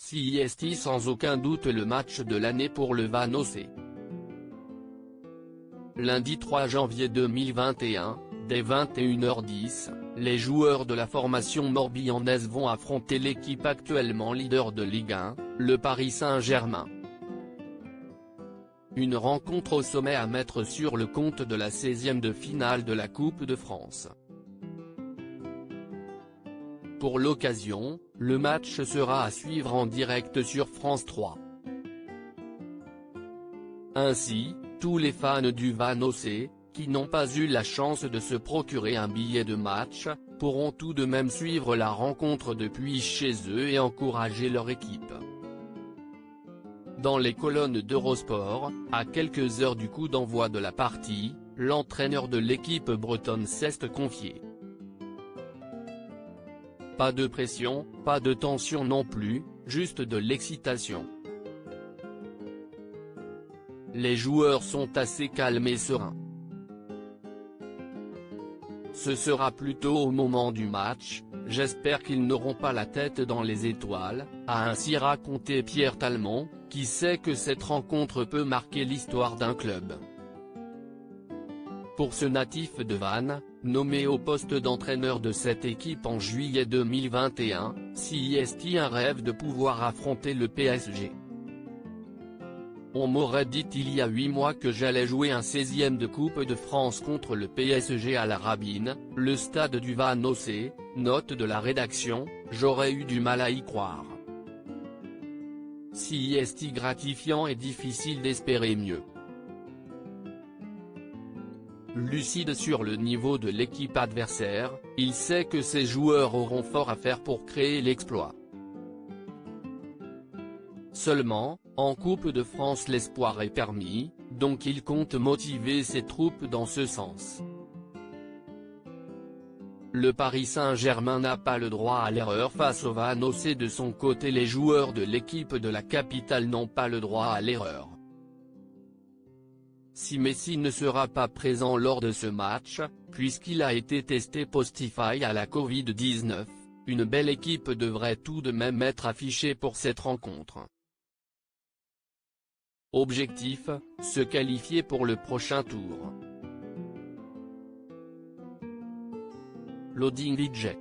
CIST sans aucun doute le match de l'année pour le Vanosset. Lundi 3 janvier 2021, dès 21h10, les joueurs de la formation morbihonnaise vont affronter l'équipe actuellement leader de Ligue 1, le Paris Saint-Germain. Une rencontre au sommet à mettre sur le compte de la 16e de finale de la Coupe de France. Pour l'occasion, le match sera à suivre en direct sur France 3. Ainsi, tous les fans du Vanosset, qui n'ont pas eu la chance de se procurer un billet de match, pourront tout de même suivre la rencontre depuis chez eux et encourager leur équipe. Dans les colonnes d'Eurosport, à quelques heures du coup d'envoi de la partie, l'entraîneur de l'équipe bretonne s'est confié. Pas de pression, pas de tension non plus, juste de l'excitation. Les joueurs sont assez calmes et sereins. Ce sera plutôt au moment du match, j'espère qu'ils n'auront pas la tête dans les étoiles, a ainsi raconté Pierre Talmont, qui sait que cette rencontre peut marquer l'histoire d'un club. Pour ce natif de Vannes, nommé au poste d'entraîneur de cette équipe en juillet 2021, CIST un rêve de pouvoir affronter le PSG. On m'aurait dit il y a 8 mois que j'allais jouer un 16e de Coupe de France contre le PSG à la Rabine, le stade du Vanosset, note de la rédaction, j'aurais eu du mal à y croire. CIST gratifiant et difficile d'espérer mieux. Lucide sur le niveau de l'équipe adversaire, il sait que ses joueurs auront fort à faire pour créer l'exploit. Seulement, en Coupe de France l'espoir est permis, donc il compte motiver ses troupes dans ce sens. Le Paris Saint-Germain n'a pas le droit à l'erreur face au Vanosset. De son côté, les joueurs de l'équipe de la capitale n'ont pas le droit à l'erreur. Si Messi ne sera pas présent lors de ce match, puisqu'il a été testé positif à la Covid-19, une belle équipe devrait tout de même être affichée pour cette rencontre. Objectif, se qualifier pour le prochain tour. Loading Widget.